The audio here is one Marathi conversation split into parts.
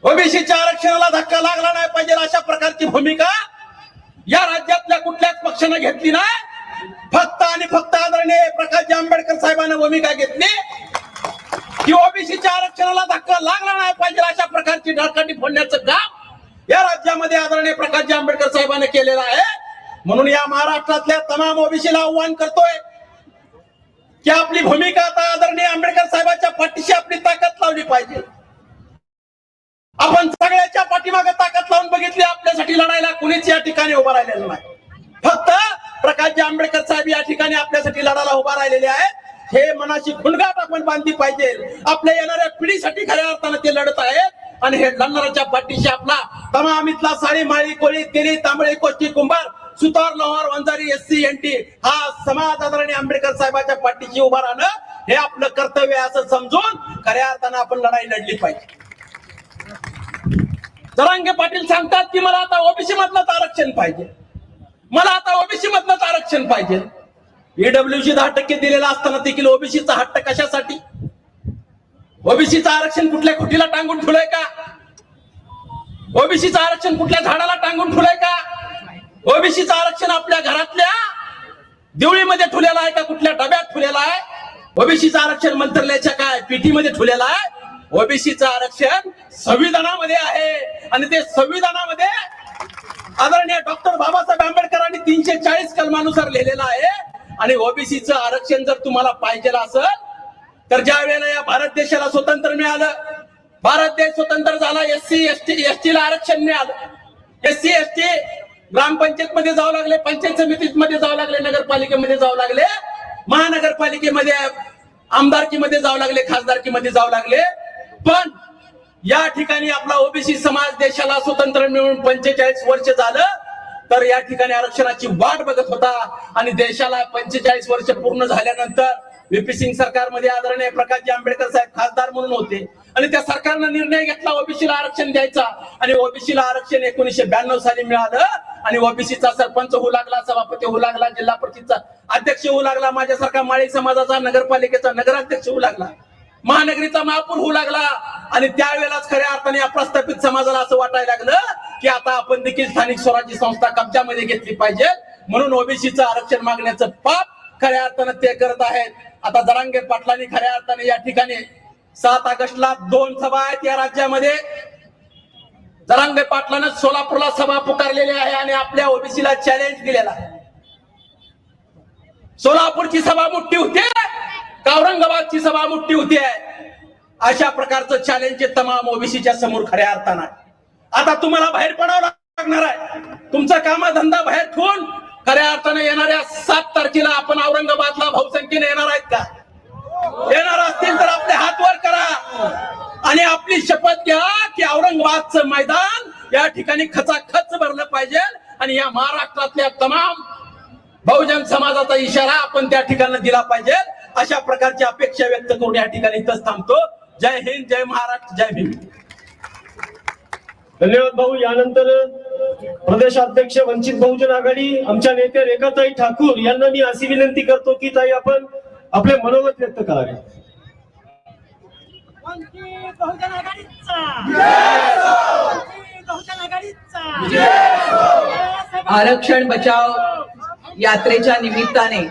ओबीसीच्या आरक्षणाला धक्का लागला नाही पाहिजे अशा प्रकारची भूमिका या राज्यातल्या कुठल्याच पक्षाने घेतली नाही। फक्त आणि फक्त आदरणीय प्रकाश आंबेडकर साहेबांनी भूमिका घेतली की ओबीसीच्या आरक्षणाला धक्का लागला नाही पाहिजे अशा प्रकारची ढाळकाठी फोडण्याचं काम या राज्यामध्ये आदरणीय प्रकाश आंबेडकर साहेबांनी केलेलं आहे। म्हणून या महाराष्ट्रातल्या तमाम ओबीसीला आव्हान करतोय की आपली भूमिका आता आदरणीय आंबेडकर साहेबांच्या पाठीशी आपली ताकद लावली पाहिजे। आपण सगळ्याच्या पाठीमागे ताकद लावून बघितली, आपल्यासाठी लढायला कुणीच या ठिकाणी उभा राहिलेलं नाही। फक्त प्रकाश आंबेडकर साहेब या ठिकाणी आपल्यासाठी लढायला उभा राहिलेले आहेत। हे मनाची खुणगाठ आपण बांधली पाहिजे। आपल्या येणाऱ्या पिढीसाठी खऱ्या अर्थानं ते लढत आहेत आणि हे लढणाऱ्याच्या पाठीशी आपला तमाम इथला साळी माळी कोळी तेली तांबळे कोष्टी कुंभार सुतार लोहार वंजारी SC NT हा समाज आदरणीय आंबेडकर साहेबांच्या पाठीशी उभा राहणं हे आपलं कर्तव्य असं समजून खऱ्या अर्थानं आपण लढाई लढली पाहिजे। जरांगे पाटील सांगतात की मला आता ओबीसी मधलंच आरक्षण पाहिजे, मला आता ओबीसी मधलंच आरक्षण पाहिजे। EWC 10% दिलेला असताना देखील ओबीसीचा हट्ट कशासाठी? ओबीसीचं आरक्षण कुठल्या खुटीला टांगून ठेवलंय का? ओबीसीचं आरक्षण कुठल्या झाडाला टांगून ठेवलंय का? ओबीसीचं आरक्षण आपल्या घरातल्या देवळीमध्ये ठेवलेलं आहे का कुठल्या डब्यात ठेवलेलं आहे? ओबीसीचं आरक्षण मंत्रालयाच्या काय PT मध्ये ठेवलेलं आहे? ओबीसीचं आरक्षण संविधानामध्ये आहे आणि ते संविधानामध्ये आदरणीय डॉक्टर बाबासाहेब आंबेडकरांनी 340 कलमानुसार लिहिलेलं आहे। आणि ओबीसीचं आरक्षण जर तुम्हाला पाहिजे असेल तर ज्या वेळेला या भारत देशाला स्वातंत्र्य मिळालं, भारत देश स्वतंत्र झाला, SC ST ला आरक्षण मिळालं। SC ST ग्रामपंचायत मध्ये जावं लागले, पंचायत समितीमध्ये जावं लागले, नगरपालिकेमध्ये जावं लागले, महानगरपालिकेमध्ये आमदारकीमध्ये जावं लागले, खासदारकीमध्ये जावं लागले। पण या ठिकाणी आपला ओबीसी समाज देशाला स्वतंत्र मिळून 45 वर्ष झालं तर या ठिकाणी आरक्षणाची वाट बघत होता आणि देशाला 45 वर्ष पूर्ण झाल्यानंतर VP सिंग सरकारमध्ये आदरणीय प्रकाश आंबेडकर साहेब खासदार म्हणून होते आणि त्या सरकारनं निर्णय घेतला ओबीसीला आरक्षण द्यायचा आणि ओबीसीला आरक्षण 1992 साली मिळालं आणि ओबीसीचा सरपंच होऊ लागला, सभापती होऊ लागला, जिल्हा परिषदचा अध्यक्ष होऊ लागला, माझ्यासारखा माळी समाजाचा नगरपालिकेचा नगराध्यक्ष होऊ लागला, महानगरीचा महापौर होऊ लागला आणि त्यावेळेलाच खऱ्या अर्थाने या प्रस्थापित समाजाला असं वाटायला लागलं की आता आपण देखील स्थानिक स्वराज्य संस्था कब्जामध्ये घेतली पाहिजे। म्हणून ओबीसीचं आरक्षण मागण्याचं पाप खऱ्या अर्थानं ते करत आहेत। आता जरांगे पाटलांनी खऱ्या अर्थाने या ठिकाणी 7 ऑगस्टला 2 सभा आहेत या राज्यामध्ये। जरांगे पाटलानं सोलापूरला सभा पुकारलेली आहे आणि आपल्या ओबीसीला चॅलेंज दिलेला आहे। सोलापूरची सभा मोठी होती का औरंगाबादची सभा मोठी होती आहे? अशा प्रकारचं चॅलेंज तमाम ओबीसीच्या समोर खऱ्या अर्थानं आता तुम्हाला बाहेर पडावं लागणार आहे। तुमचा कामधंदा बाहेर ठेवून खऱ्या अर्थानं येणाऱ्या 7 तारखेला आपण औरंगाबादला बहुसंख्येने येणार आहेत का? येणार असतील तर आपले हात वर करा आणि आपली शपथ घ्या की औरंगाबादचं मैदान या ठिकाणी खचाखच भरलं पाहिजे आणि या महाराष्ट्रातल्या तमाम बहुजन समाजाचा इशारा आपण त्या ठिकाणी दिला पाहिजे। अशा प्रकारची अपेक्षा व्यक्त करून या ठिकाणी इथंच थांबतो। जय हिंद, जय महाराष्ट्र, जय भीम। धन्यवाद भाऊ। यानंतर प्रदेशाध्यक्ष वंचित बहुजन आघाडी आमच्या नेते रेखाताई ठाकूर यांना मी अशी विनंती करतो की ताई आपण आपले मनोगत व्यक्त करावे। वंचित बहुजन आघाडीचा जय हो, वंचित बहुजन आघाडीचा जय हो। आरक्षण बचाव यात्रेच्या निमित्ताने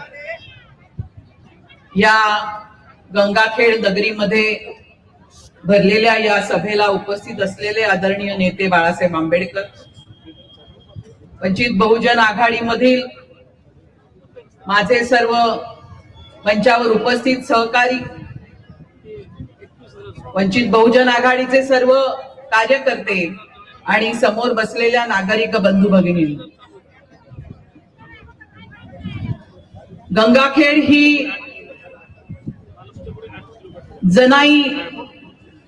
या गंगाखेड नगरीमध्ये भरलेल्या या सभेला उपस्थित असलेले आदरणीय नेते बाळासाहेब आंबेडकर, वंचित बहुजन आघाडीमधील माझे सर्व मंचावर उपस्थित सहकारी, वंचित बहुजन आघाडीचे सर्व कार्यकर्ते आणि समोर बसलेल्या नागरिक बंधू भगिनी, गंगाखेड ही जनाई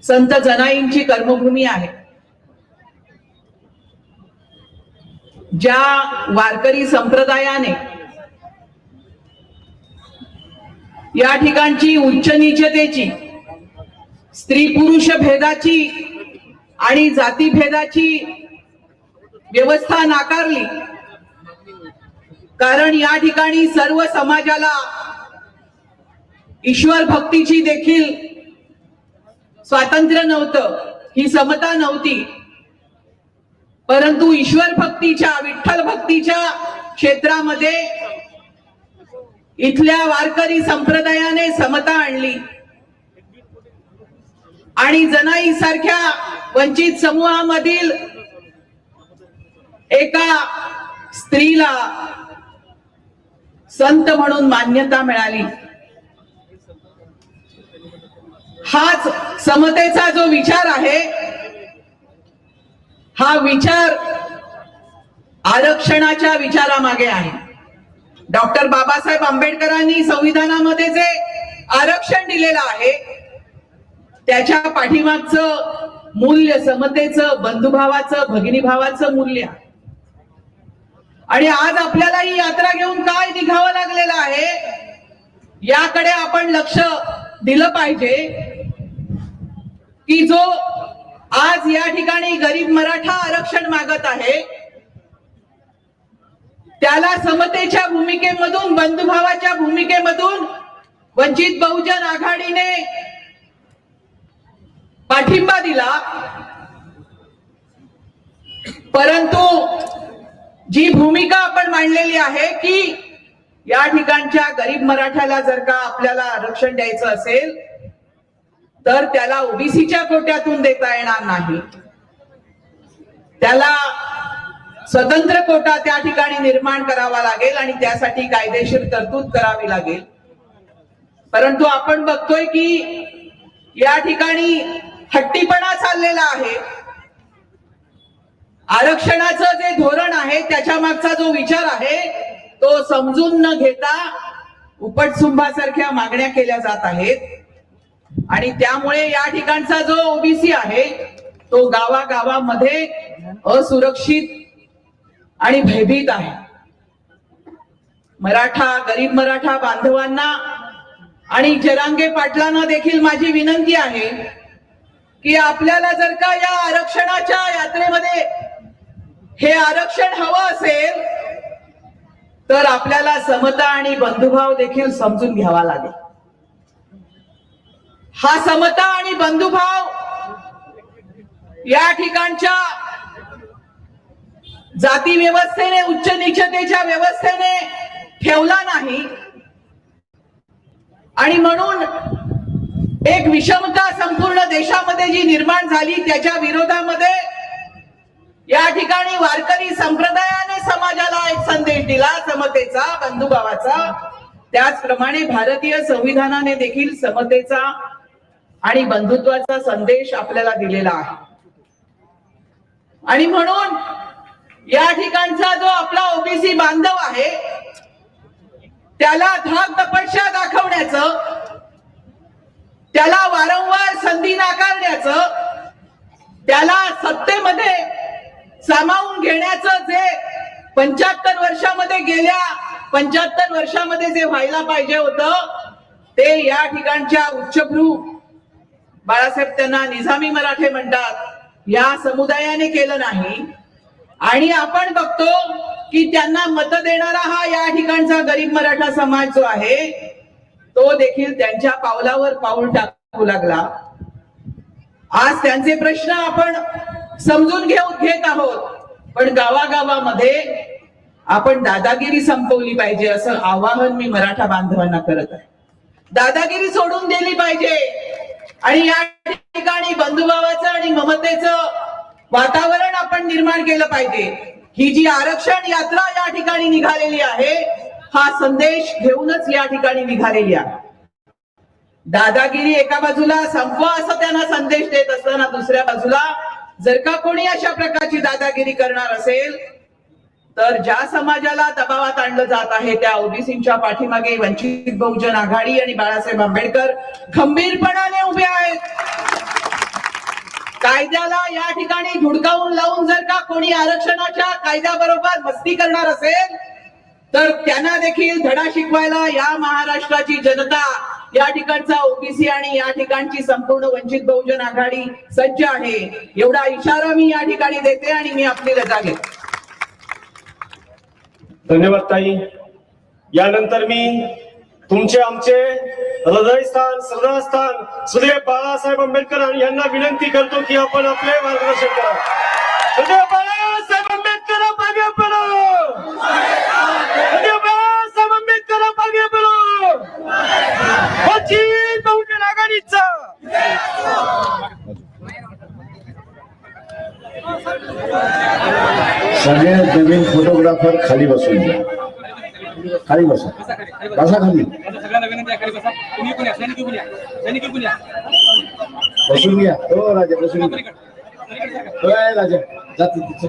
संत जनाईंची कर्मभूमी आहे। ज्या वारकरी संप्रदायाने या ठिकाणची उच्च नीचतेची, स्त्री पुरुष भेदाची आणि जाती भेदाची व्यवस्था नाकारली, कारण या ठिकाणी सर्व समाजाला ईश्वर भक्तीची देखील स्वातंत्र्य नव्हतं, ही समता नव्हती, परंतु ईश्वर भक्तीच्या, विठ्ठल भक्तीच्या क्षेत्रामध्ये इथल्या वारकरी संप्रदायाने समता आणली आणि जनाई सारख्या वंचित समूहामधील एका स्त्रीला संत म्हणून मान्यता मिळाली. हाच समतेचा जो विचार आहे, हा विचार आरक्षणाच्या विचारामागे आहे. डॉक्टर बाबासाहेब आंबेडकरांनी संविधानामध्ये जे आरक्षण दिलेलं आहे त्याच्या पाठीमागचं मूल्य समतेचं, बंधुभावाचं, भगिनीभावाचं मूल्य आहे. आणि आज आपल्याला ही यात्रा घेऊन काय निघावं लागलेलं आहे याकडे आपण लक्ष दिलं पाहिजे की जो आज या ठिकाणी गरीब मराठा आरक्षण मागत आहे त्याला समतेच्या भूमिकेमधून, बंधुभावाच्या भूमिकेमधून वंचित बहुजन आघाडीने पाठिंबा दिला. परंतु जी भूमिका आपण मांडलेली आहे की या ठिकाणच्या गरीब मराठ्याला जर का आपल्याला आरक्षण द्यायचं असेल तर त्याला ओबीसीच्या कोट्यातून देता येणार नाही, त्याला स्वतंत्र कोटा त्या ठिकाणी निर्माण करावा लागेल आणि त्यासाठी कायदेशीर तरतूद करावी लागेल. परंतु आपण बघतोय की या ठिकाणी हट्टीपणा चाललेला आहे. आरक्षणाचं जे धोरण आहे त्याच्या मागचा जो विचार आहे तो समजून न घेता उपटसुंभासारख्या मागण्या केल्या जात आहेत आणि त्यामुळे या ठिकाणचा जो ओबीसी आहे तो गावागावामध्ये असुरक्षित आणि भयभीत आहे. मराठा, गरीब मराठा बांधवांना आणि जरांगे पाटलांना देखील माझी विनंती आहे की आपल्याला जर का या आरक्षणाच्या यात्रेमध्ये हे आरक्षण हवं असेल तर आपल्याला समता आणि बंधुभाव देखील समजून घ्यावा लागेल. हा समता आणि बंधुभाव या ठिकाणच्या जाती व्यवस्थेने, उच्च नीचतेच्या व्यवस्थेने ठेवला नाही आणि म्हणून एक विषमता संपूर्ण देशामध्ये जी निर्माण झाली त्याच्या विरोधामध्ये या ठिकाणी वारकरी संप्रदायाने समाजाला एक संदेश दिला समतेचा, बंधुभावाचा. त्याचप्रमाणे भारतीय संविधानाने देखील समतेचा आणि बंधुत्वाचा संदेश आपल्याला दिलेला आहे. आणि म्हणून या ठिकाणचा जो आपला ओबीसी बांधव आहे त्याला धाक तपस्या दाखवण्याचं, त्याला वारंवार संधी नाकारण्याचं, त्याला सत्तेमध्ये सामावून घेण्याचं जे 75 वर्षामध्ये गेल्या 75 वर्षामध्ये जे व्हायला पाहिजे होतं ते या ठिकाणच्या उच्चभ्रू, बाळासाहेब त्यांना निजामी मराठे म्हणतात, या समुदायाने केलं नाही. आणि आपण बघतो की त्यांना मत देणारा हा या ठिकाणचा गरीब मराठा समाज जो आहे तो देखील त्यांच्या पावलावर पाऊल टाकू लागला. आज त्यांचे प्रश्न आपण समजून घेत आहोत, पण गावागावामध्ये आपण दादागिरी संपवली पाहिजे असं आवाहन मी मराठा बांधवांना करत आहे. दादागिरी सोडून दिली पाहिजे आणि या ठिकाणी बंधुभावाचं आणि ममतेचं वातावरण आपण निर्माण केलं पाहिजे. ही जी आरक्षण यात्रा या ठिकाणी निघालेली आहे हा संदेश घेऊनच या ठिकाणी निघालेली आहे. दादागिरी एका बाजूला संपवा असं त्यांना संदेश देत असताना दुसऱ्या बाजूला जर का कोणी अशा प्रकारची दादागिरी करणार असेल तर ज्या समाजाला दबावात आणलं जात आहे त्या ओबीसीच्या पाठीमागे वंचित बहुजन आघाडी आणि बाळासाहेब आंबेडकर खंबीरपणाने उभे आहेत. कायद्याला या ठिकाणी धुडकावून लावून जर का कोणी आरक्षणाच्या कायद्याबरोबर मस्ती करणार असेल तर त्यांना देखील धडा शिकवायला या महाराष्ट्राची जनता, या ठिकाणचा ओबीसी आणि या ठिकाणची संपूर्ण वंचित बहुजन आघाडी सज्ज आहे. एवढा इशारा मी या ठिकाणी देते आणि मी आपली रजा घेते. धन्यवाद ताई. यानंतर मी तुमचे आमचे हृदयस्थान श्रद्धास्थान सुदैव बाळासाहेब आंबेडकर यांना विनंती करतो की आपण आपले मार्गदर्शन करा. सुदैव बाळासाहेब आंबेडकर मागे पडो. सुदैव बाळासाहेब आंबेडकर मागे पडो. वंचित बहुजन आघाडीचा सगळे नवीन फोटोग्राफर खाली बसून घ्या. खाली बसा. बसा खाली. बसून घ्या. हो राजा बसून घ्या. होय राजा जात तिचं.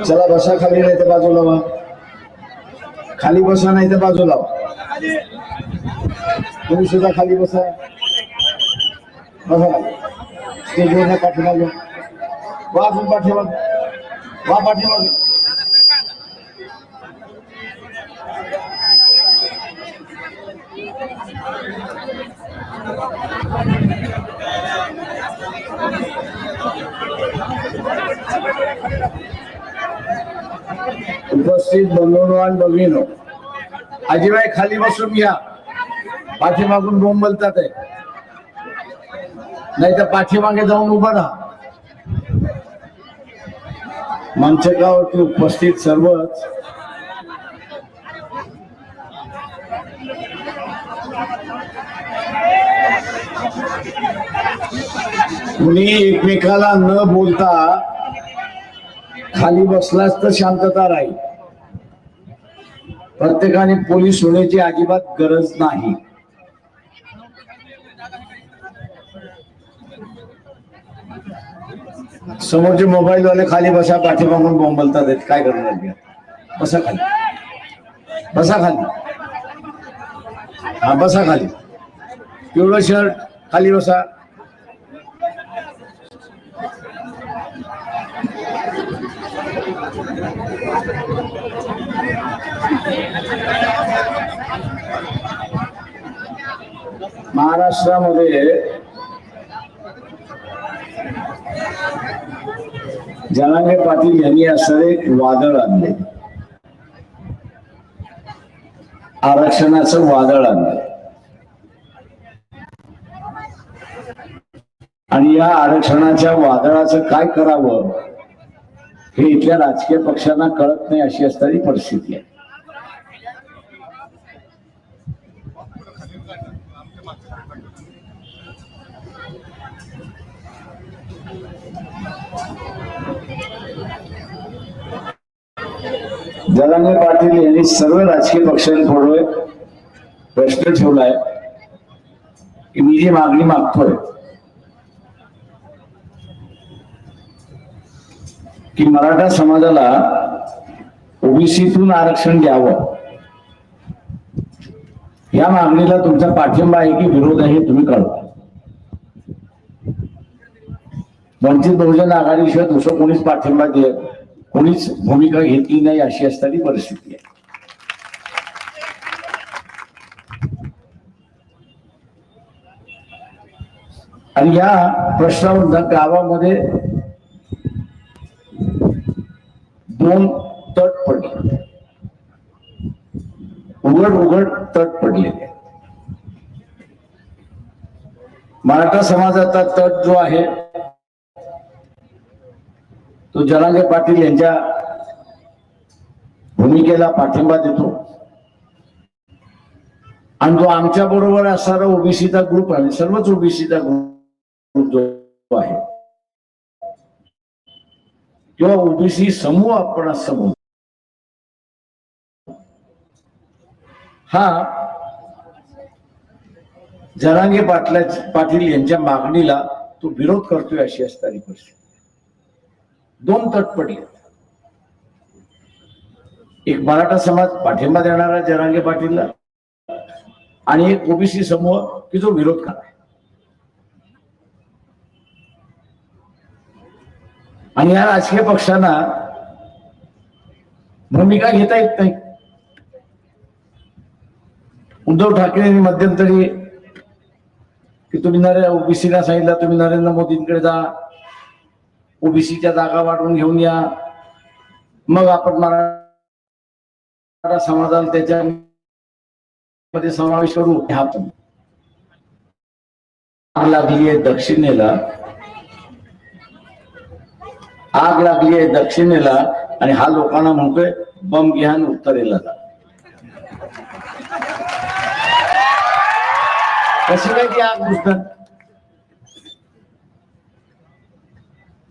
चला बसा खाली, नाही तर बाजूला व्हा. खाली बसा नाही तर बाजूला व्हा. तुम्ही सुद्धा खाली बसा. बसा खाली. स्टेजवर पाठीमागे वा. अजून पाठीमागे वा. पाठीमागे उपस्थित बंधूंनो आणि भगिनींनो, आजीबाई खाली बसून घ्या. पाठीमागून बोंबलतात आहे, नाही तर पाठीमागे जाऊन उभं राहा. मंचकावरती उपस्थित सर्वच कुणी एकमेकाला न बोलता खाली बसलाच तर शांतता राहील. प्रत्येकाने पोलीस होण्याची अजिबात गरज नाही. समोरचे मोबाईल वाले खाली बसा. पाठीमागून बोंबलतात आहेत, काय करणार घ्या. बसा खाली. बसा खाली. हा बसा खाली. पिवळं शर्ट खाली बसा. महाराष्ट्रामध्ये जरांगे पाटील यांनी असं एक वादळ आणले. आरक्षणाचं वादळ आणलं. आणि या आरक्षणाच्या वादळाचं काय करावं हे इथल्या राजकीय पक्षांना कळत नाही, अशी असणारी परिस्थिती आहे. जरांगे पाटील यांनी सर्व राजकीय पक्षांपुढे प्रश्न ठेवलाय की मी जी मागणी मागतोय की मराठा समाजाला ओबीसीतून आरक्षण द्यावं, या मागणीला तुमचा पाठिंबा आहे की विरोध आहे हे तुम्ही कळवा. वंचित बहुजन आघाडीशिवाय दुसरं कोणीच पाठिंबा कोणीच भूमिका घेतली नाही, अशी असणारी परिस्थिती आहे. आणि या प्रश्नावर गावामध्ये दोन तट पडले, उघड तट पडलेले. मराठा समाजाचा तट जो आहे तो जरांगे पाटील यांच्या भूमिकेला पाठिंबा देतो. आणि जो आमच्या बरोबर असणारा ओबीसीचा ग्रुप आहे, सर्वच ओबीसीचा ग्रुप जो आहे किंवा ओबीसी समूह आपण समूह, हा जरांगे पाटील यांच्या मागणीला तो विरोध करतोय, अशी असणारी परिस्थिती. दोन तट पडले. एक मराठा समाज पाठिंबा देणारा जरांगे पाटीलला आणि एक ओबीसी समूह की जो विरोध करणार. आणि या राजकीय पक्षांना भूमिका घेता येत नाही. उद्धव ठाकरे यांनी मध्यंतरी की तुम्ही ओबीसीला सांगितलं तुम्ही नरेंद्र मोदींकडे जा, ओबीसीच्या जागा वाढवून घेऊन या, मग आपण मराठा समाजाला त्याच्यामध्ये समावेश करू. हा पण आग लागली आहे दक्षिणेला, आग लागली आहे दक्षिणेला आणि हा लोकांना म्हणतोय बम घ्या आणि उत्तरेला जा. कशी काय ती आग बुजणार?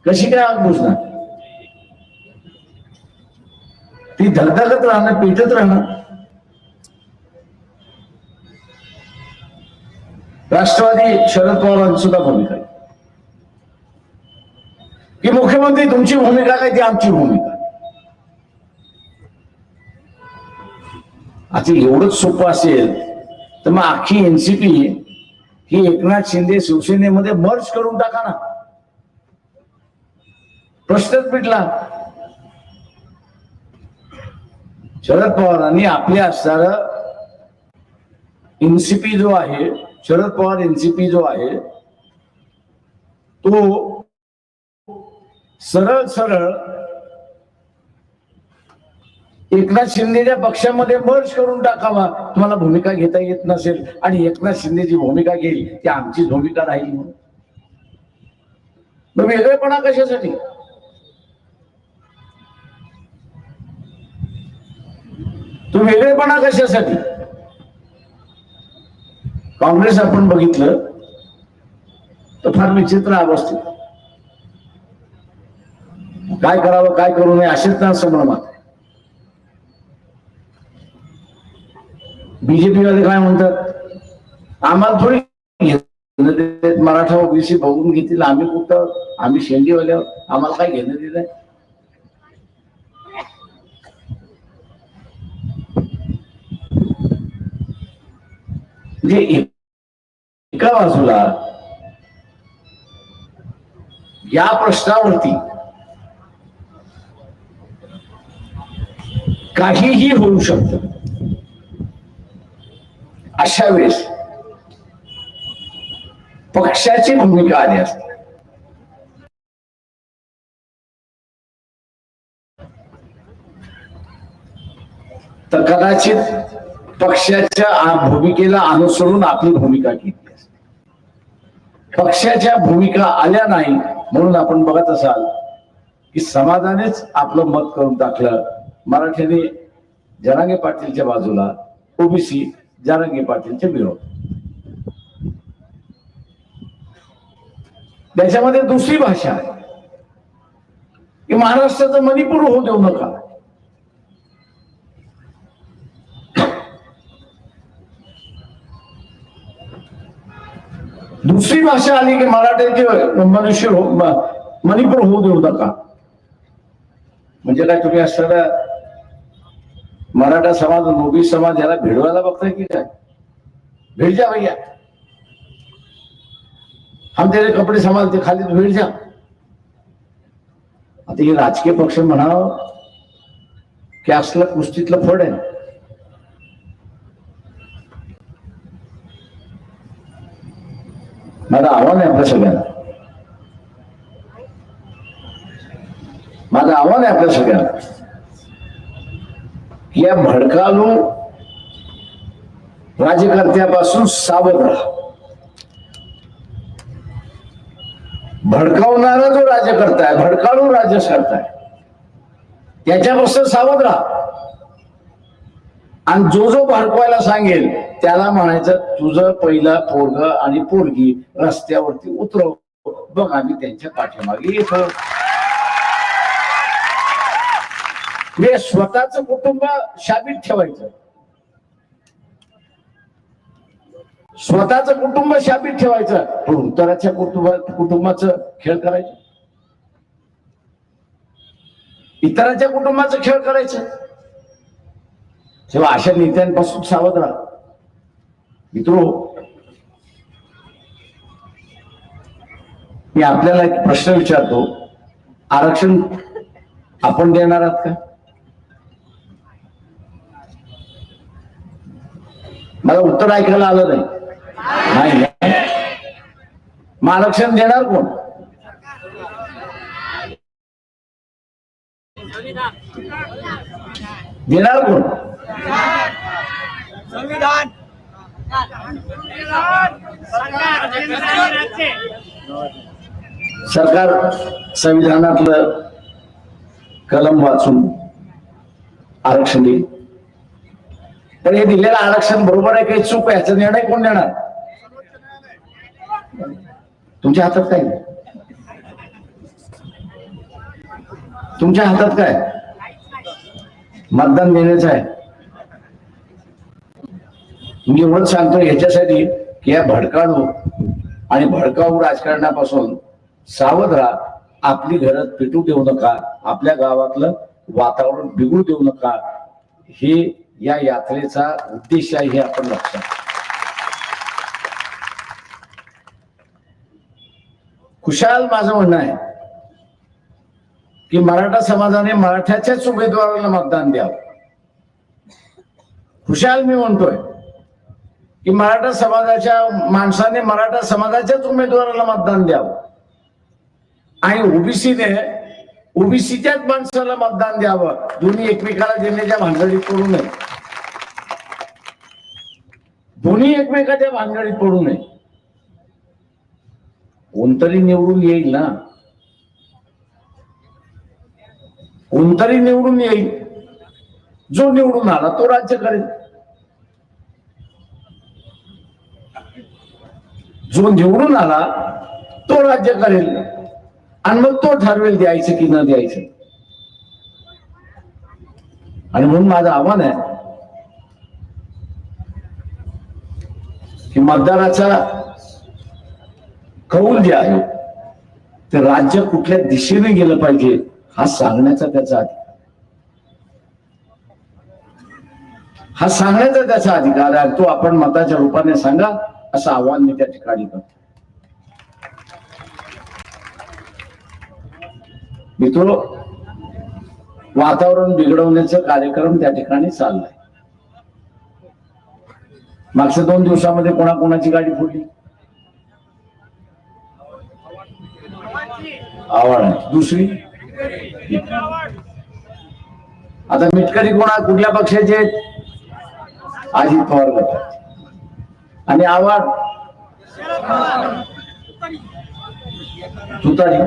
कशी काय आग बुजणार? ती धगधगत राहणार, पेटत राहणार. राष्ट्रवादी शरद पवारांची सुद्धा भूमिका आहे की मुख्यमंत्री तुमची भूमिका काय ती आमची भूमिका. आता एवढंच सोपं असेल तर मग अख्खी एनसीपी ही एकनाथ शिंदे शिवसेनेमध्ये मर्ज करून टाका ना, प्रश्नच मिटला. शरद पवारांनी आपले असणारा एनसीपी जो आहे, शरद पवार एनसीपी जो आहे तो सरळ सरळ एकनाथ शिंदेच्या पक्षामध्ये मर्ज करून टाकावा. तुम्हाला भूमिका घेता येत नसेल आणि एकनाथ शिंदे जी भूमिका घेईल ती आमची भूमिका राहील म्हणून. मग वेगळेपणा कशासाठी? तो वेगळेपणा कशासाठी? काँग्रेस आपण बघितलं तर फार विचित्र अवस्थेत, काय करावं काय करू नये असेच ना संभ्रमात. बीजेपी वाले काय म्हणतात, आम्हाला थोडी मराठा ओबीसी बघून घेतील, आम्ही कुठं, आम्ही शेंडीवाल्यावर, आम्हाला काय घेणं दिलंय. म्हणजे एका बाजूला या प्रश्नावरती काहीही होऊ शकतं. अशा वेळेस पक्षाची भूमिका आली असते. तर कदाचित पक्षाच्या भूमिकेला अनुसरून आपली भूमिका घेतली असते. पक्षाच्या भूमिका आल्या नाही म्हणून आपण बघत असाल की समाजानेच आपलं मत करून टाकलं. मराठ्याने जरांगे पाटीलच्या बाजूला, ओबीसी जरांगे पाटीलच्या विरोध. त्याच्यामध्ये दुसरी भाषा आहे की महाराष्ट्राचं मणिपूर होऊ देऊ नका. दुसरी भाषा आली की मराठ्याचे मनुष्य मणिपूर होऊ देऊ नका. म्हणजे काय तुम्ही असताना मराठा समाज ओबीसी समाज याला भिडवायला बघताय की काय? भिड जा भैया, हम तेरे कपडे संभालते, खाली भिड जा. आता हे राजकीय पक्ष म्हणावं की असलं कुस्तीतलं फड आहे. माझं आव्हान आहे आपल्या सगळ्यांना, माझं आव्हान आहे आपल्या सगळ्यांना, या भडकालू राज्यकर्त्यापासून सावध राहा. भडकावणारा जो राज्यकर्ता आहे, भडकालू राज्यकर्ता आहे, त्याच्यापासून सावध राहा. आणि जो जो भडकवायला सांगेल त्याला म्हणायचं तुझं पहिलं पोरग आणि पोरगी रस्त्यावरती उतरव, बघ आम्ही त्यांच्या पाठीमागे येतो. म्हणजे स्वतःच कुटुंब शाबीत ठेवायचं, स्वतःच कुटुंब शाबीत ठेवायचं, पण इतराच्या कुटुंबाचं खेळ करायचं, इतराच्या कुटुंबाचं खेळ करायचं. तेव्हा अशा नेत्यांपासून सावध राहा. मित्रो, मी आपल्याला एक प्रश्न विचारतो, आरक्षण आपण देणार आहात का? मला उत्तर ऐकायला आलं नाही. मग आरक्षण देणार कोण? देणार कोण? संविधान सरकार राज्य सरकार संविधानातलं कलम वाचून आरक्षण देईल. पण हे दिलेलं आरक्षण बरोबर आहे काही चूक आहे याचा निर्णय कोण देणार? तुमच्या हातात काय? तुमच्या हातात काय? मतदान देण्याचं आहे. मी एवढंच सांगतो ह्याच्यासाठी की या भडकाऊ आणि भडकाऊ राजकारणापासून सावध राहा. आपली घरात पेटू देऊ नका, आपल्या गावातलं वातावरण बिघडू देऊ नका. हे या यात्रेचा उद्देश आहे हे आपण लक्षात. खुशाल माझं म्हणणं आहे की मराठा समाजाने मराठ्याच्याच उमेदवाराला मतदान द्यावं. खुशाल मी म्हणतोय की मराठा समाजाच्या माणसाने मराठा समाजाच्याच उमेदवाराला मतदान द्यावं आणि ओबीसीने ओबीसीच्याच माणसाला मतदान द्यावं. दोन्ही एकमेकाला देण्याच्या भानगडीत पडू नये. दोन्ही एकमेकाच्या भानगडीत पडू नये. कोणतरी निवडून येईल ना, कोणतरी निवडून येईल. जो निवडून आला तो राज्य करेल. जो निवडून आला तो राज्य करेल आणि मग तो ठरवेल द्यायचं की न द्यायचं. आणि म्हणून माझं आव्हान आहे की मतदाराचा कौल जे आहे ते राज्य कुठल्या दिशेने गेलं पाहिजे हा सांगण्याचा त्याचा अधिकार, हा सांगण्याचा त्याचा अधिकार आहे. तो आपण मताच्या रूपाने सांगा असं आव्हान मी त्या ठिकाणी करतो. मित्रो, वातावरण बिघडवण्याचा कार्यक्रम त्या ठिकाणी चाललाय. मागच्या 2 दिवसामध्ये कोणाकोणाची गाडी फोडली? आव्हाड. दुसरी आता मिटकरी कुठल्या पक्षाचे? अजित पवार गटाचे. आणि आव्हाड तुतारी.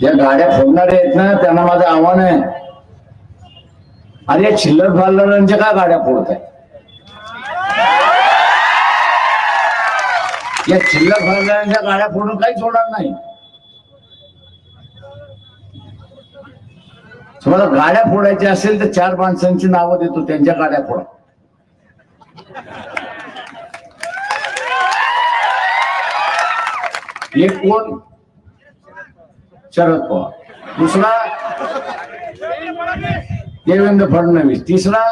ज्या गाड्या फोडणारे आहेत ना त्यांना माझं आव्हान आहे, अरे चिल्लर फाल्लरांच्या का गाड्या फोडत आहे? या चिल्लर फाल्लरांच्या गाड्या फोडून काहीच होणार नाही. तुम्हाला गाड्या फोडायच्या असेल तर 4 माणसांची नावं देतो, त्यांच्या गाड्या फोडा. एक कोण? शरद पवार. दुसरा देवेंद्र फडणवीस. तिसरा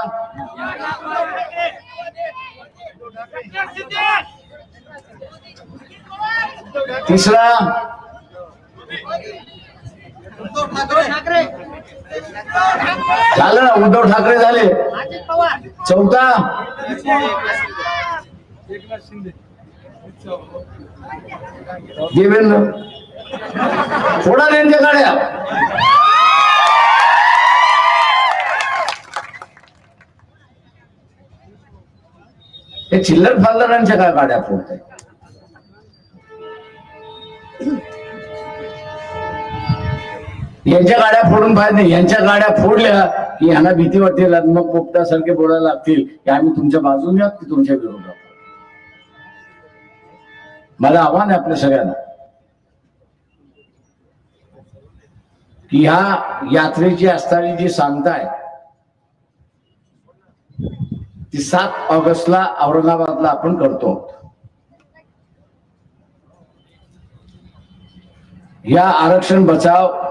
झालं ना, उद्धव ठाकरे झाले. चौथा देवेंद्र. फोडा त्यांच्या गाड्या. हे चिल्लर फाल्लरांच्या काय गाड्या फोडत आहेत? यांच्या गाड्या फोडून फायदा नाही. यांच्या गाड्या फोडल्या की यांना भीती वाटते, मग पोपटासारखे बोलायला लागतील की आम्ही तुमच्या बाजूने आहोत की तुमच्या विरोधात. मला आव्हान आहे आपल्या सगळ्यांना की ह्या यात्रेची असणारी जी सांगता आहे ती 7 ऑगस्टला औरंगाबादला आपण करतो. या आरक्षण बचाव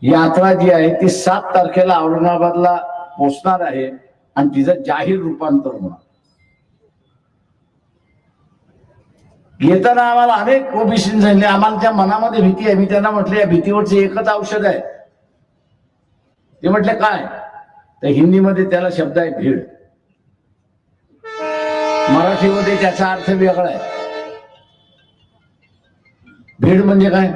यात्रा जी आहे ती 7 तारखेला औरंगाबादला पोहोचणार आहे आणि तिचं जाहीर रूपांतर होणार. येताना आम्हाला अनेक ओबीसी सांगितले आम्हाला मनामध्ये भीती आहे. मी त्यांना म्हटलं या भीतीवरचं एकच औषध आहे. ते म्हटले काय? तर हिंदीमध्ये त्याला शब्द आहे भीड. मराठीमध्ये त्याचा अर्थ वेगळा आहे. भीड म्हणजे काय?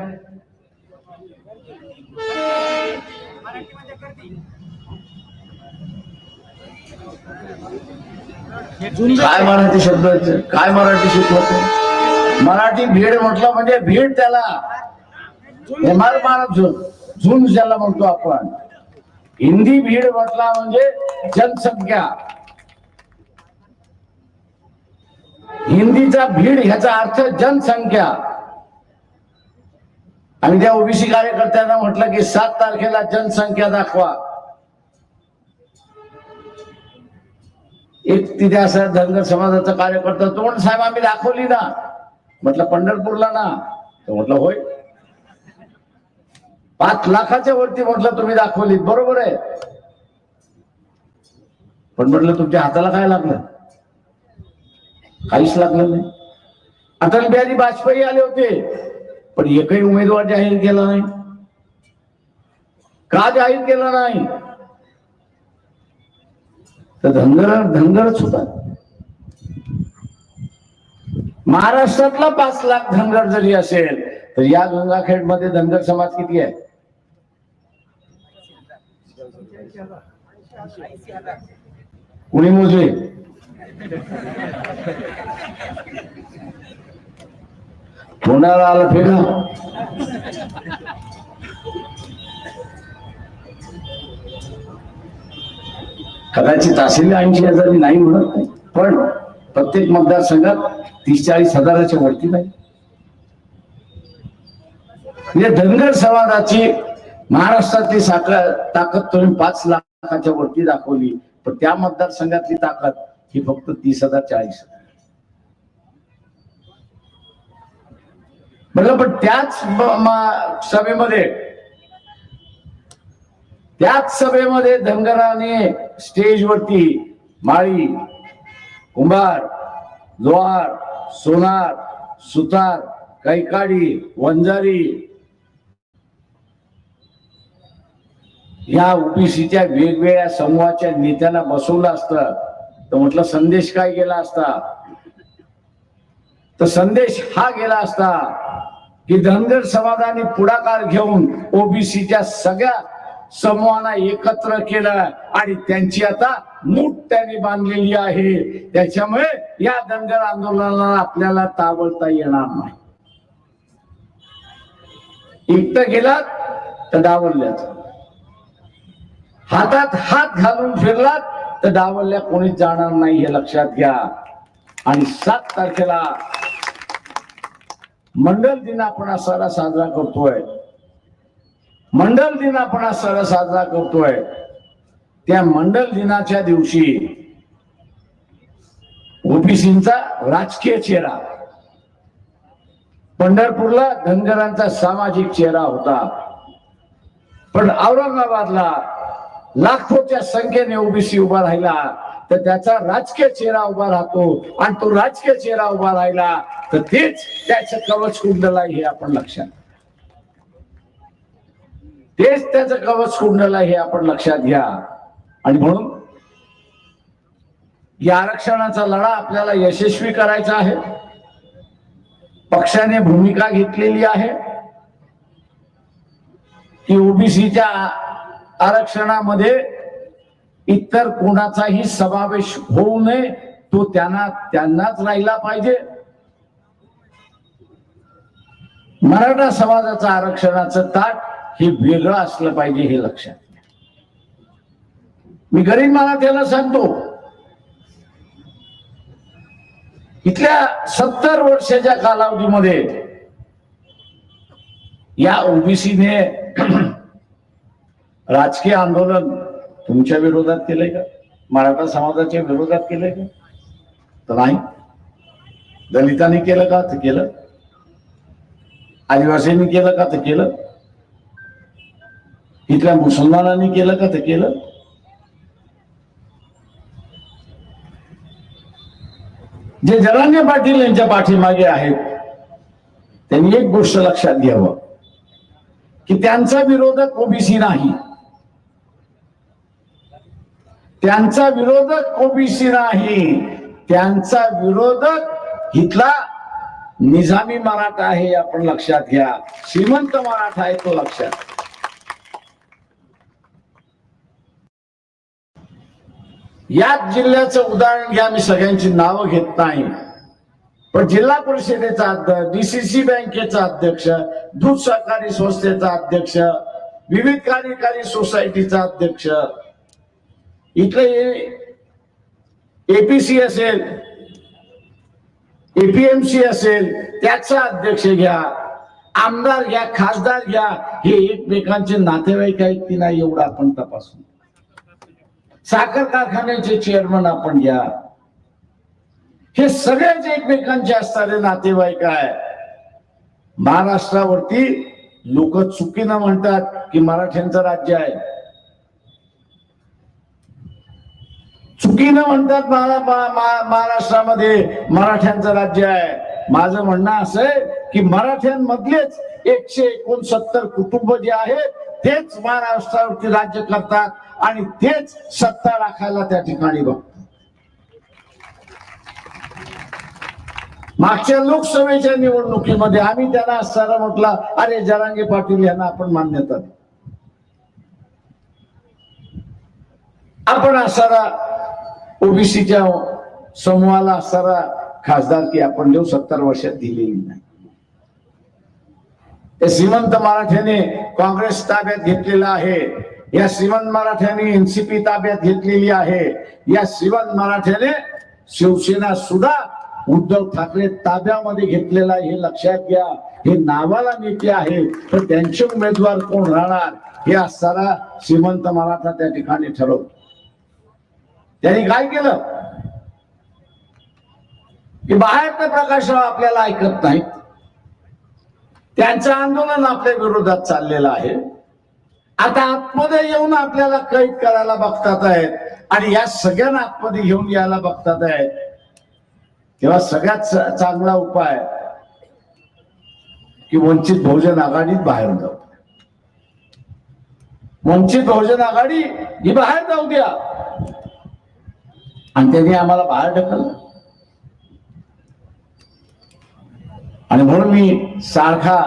काय मराठी शब्द काय मराठी शिकवत? मराठी भीड म्हटलं म्हणजे भीड त्याला झुंज ज्याला म्हणतो आपण. हिंदी भीड म्हटला म्हणजे जनसंख्या. हिंदीचा भीड ह्याचा अर्थ जनसंख्या. आणि त्या ओबीसी कार्यकर्त्यांना म्हटलं की 7 तारखेला जनसंख्या दाखवा. एक तिथे असा धनगर समाजाचा कार्यकर्ता तो पण साहेब आम्ही दाखवली ना. म्हटलं पंढरपूरला ना. तो म्हटलं होय. 5 लाखाच्या वरती म्हटलं तुम्ही दाखवलीत, बरोबर आहे. पण म्हटलं तुमच्या हाताला काय लागलं? काहीच लागलं नाही. अटल बिहारी वाजपेयी आले होते पण एकही उमेदवार जाहीर केला नाही. का जाहीर केला नाही? तर धनगरच होता. महाराष्ट्रातला 5 लाख धनगर जरी असेल तर या गंगाखेड मध्ये धनगर समाज किती आहे? कुणी मोजले? कोणाला आलं फेका? कदाचित असेल 80,000 नाही म्हणत नाही, पण प्रत्येक मतदारसंघात 30-40 हजाराच्या वरती नाही. म्हणजे धनगर समाजाची महाराष्ट्रातली ताकद तुम्ही 5 लाखाच्या वरती दाखवली, पण त्या मतदारसंघातली ताकद ही फक्त 30,000-40,000. म्हटलं पण त्याच सभेमध्ये धनगराने स्टेजवरती माळी, कुंभार, लोहार, सोनार, सुतार, कैकाडी, वंजारी या ओबीसीच्या वेगवेगळ्या समूहाच्या नेत्यांना बसवलं असतं तर म्हटलं संदेश काय गेला असता? तर संदेश हा गेला असता की धनगर समाजाने पुढाकार घेऊन ओबीसीच्या सगळ्या समूहांना एकत्र केलं आणि त्यांची आता मूठ त्यांनी बांधलेली आहे. त्याच्यामुळे या धनगर आंदोलनाला आपल्याला ताबडता येणार नाही. एकटं गेलात तर डावलल्याच, हातात हात घालून फिरलात तर डावलल्या कोणीच जाणार नाही, हे लक्षात घ्या. आणि 7 तारखेला मंडल दिन आपण असा साजरा करतोय. मंडल दिन आपण असा साजरा करतोय. त्या मंडल दिनाच्या दिवशी ओबीसींचा राजकीय चेहरा, पंढरपूरला धनगरांचा सामाजिक चेहरा होता, पण औरंगाबादला लाखोच्या संख्येने ओबीसी उभा राहिला तर त्याचा राजकीय चेहरा उभा राहतो. आणि तो राजकीय चेहरा उभा राहिला तर तेच त्याचं कवच कुंडल आहे, हे आपण लक्षात, तेच त्याचं कवच कुंडल आहे हे आपण लक्षात घ्या. आणि म्हणून या आरक्षणाचा लढा आपल्याला यशस्वी करायचा आहे. पक्षाने भूमिका घेतलेली आहे की ओबीसीच्या आरक्षणामध्ये इतर कोणाचाही समावेश होऊ नये, तो त्यांनाच राहिला पाहिजे. मराठा समाजाचं आरक्षणाचं ताट हे वेगळं असलं पाहिजे, हे लक्षात घ्या. मी गरीब मराठ्याला सांगतो, इथल्या 70 वर्षाच्या कालावधीमध्ये या ओबीसीने राजकीय आंदोलन तुमच्या विरोधात केलंय का? मराठा समाजाच्या विरोधात केलंय का? तर नाही. दलितांनी केलं का? तर केलं. आदिवासींनी केलं का? तर केलं. इथल्या मुसलमानांनी केलं का? तर केलं. जे जरांगे पाटील यांच्या पाठीमागे आहेत त्यांनी एक गोष्ट लक्षात घ्यावं की त्यांचा विरोधक ओबीसी नाही, त्यांचा विरोधक ओबीसी नाही, त्यांचा विरोधक इथला निजामी मराठा आहे हे आपण लक्षात घ्या. श्रीमंत मराठा आहे तो लक्षात. याच जिल्ह्याचं उदाहरण घ्या. मी सगळ्यांची नावं घेत नाही, पण जिल्हा परिषदेचा अध्यक्ष, डीसीसी बँकेचा अध्यक्ष, दूध सहकारी संस्थेचा अध्यक्ष, विविध कार्यकारी सोसायटीचा अध्यक्ष, इकडे एपीसी असेल, एपीएमसी असेल, त्याचा अध्यक्ष घ्या, आमदार घ्या, खासदार घ्या, हे एकमेकांचे नातेवाईक आहेत की नाही एवढं आपण तपासून. साखर कारखान्याचे चेअरमन आपण घ्या, हे सगळेच एकमेकांचे असणारे नातेवाईक आहे. महाराष्ट्रावरती लोक चुकीनं म्हणतात की मराठ्यांचं राज्य आहे, चुकीनं म्हणतात महाराष्ट्रामध्ये मराठ्यांचं राज्य आहे. माझं म्हणणं असं आहे की मराठ्यांमधलेच 169 कुटुंब जे आहेत तेच महाराष्ट्रावरती राज्य करतात आणि तेच सत्ता राखायला त्या ठिकाणी बघतात. मागच्या लोकसभेच्या निवडणुकीमध्ये आम्ही त्यांना असताना म्हटलं, अरे जरांगे पाटील यांना आपण मान्यता देऊ, आपण असणारा ओबीसीच्या समूहाला असणारा खासदारकी आपण देऊ. 70 वर्षात दिलेली नाही. ते श्रीमंत मराठ्याने काँग्रेस ताब्यात घेतलेला आहे, या श्रीमंत मराठ्याने एनसीपी ताब्यात घेतलेली आहे, या श्रीमंत मराठ्याने शिवसेना सुद्धा उद्धव ठाकरे ताब्यामध्ये घेतलेला आहे. हे लक्षात घ्या. हे नावाला नेते आहेत, तर त्यांचे उमेदवार कोण राहणार हे असताना श्रीमंत मराठा त्या ठिकाणी ठरवतो. त्यांनी काय केलं की बाहेरचं प्रकाशराव आपल्याला ऐकत नाहीत, त्यांचं आंदोलन आपल्या विरोधात चाललेलं आहे. आता आतमध्ये येऊन आपल्याला कैद करायला बघतात आहेत आणि या सगळ्यांना आतमध्ये घेऊन यायला बघतात आहेत. तेव्हा सगळ्यात चांगला उपाय की वंचित बहुजन आघाडीत बाहेर जाऊ. वंचित बहुजन आघाडी ही बाहेर जाऊ द्या, आणि त्यांनी आम्हाला बाहेर ढकललं. आणि म्हणून मी सारखा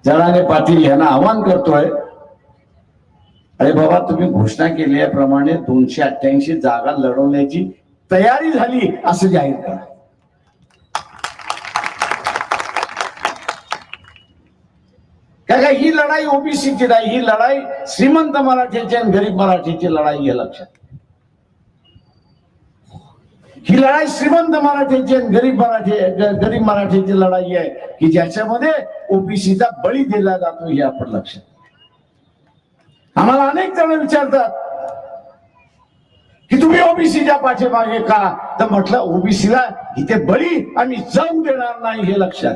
जरांगे पाटील यांना आवाहन करतोय, अरे बाबा, तुम्ही घोषणा केल्याप्रमाणे 288 जागा लढवण्याची तयारी झाली असं जाहीर करा. काय ही लढाई ओबीसीची नाही, ही लढाई श्रीमंत मराठ्याची आणि गरीब मराठ्याची लढाई हे लक्षात. ही लढाई श्रीमंत मराठ्याची आणि गरीब मराठ्याची लढाई आहे की ज्याच्यामध्ये ओबीसीचा बळी दिला जातो हे आपण लक्षात. आम्हाला अनेक जण विचारतात की तुम्ही ओबीसीच्या पाठीमागे का, तर म्हटलं ओबीसीला इथे बळी आम्ही जाऊ देणार नाही हे लक्षात.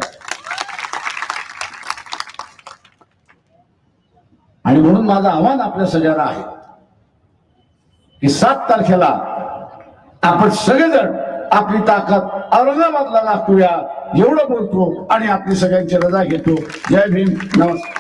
आणि म्हणून माझं आव्हान आपल्या सगळ्यांना आहे की 7 तारखेला आपण सगळेजण आपली ताकद औरंगाबादला दाखवूया, एवढं बोलतो आणि आपली सगळ्यांची रजा घेतो. जय भीम, नमस्कार.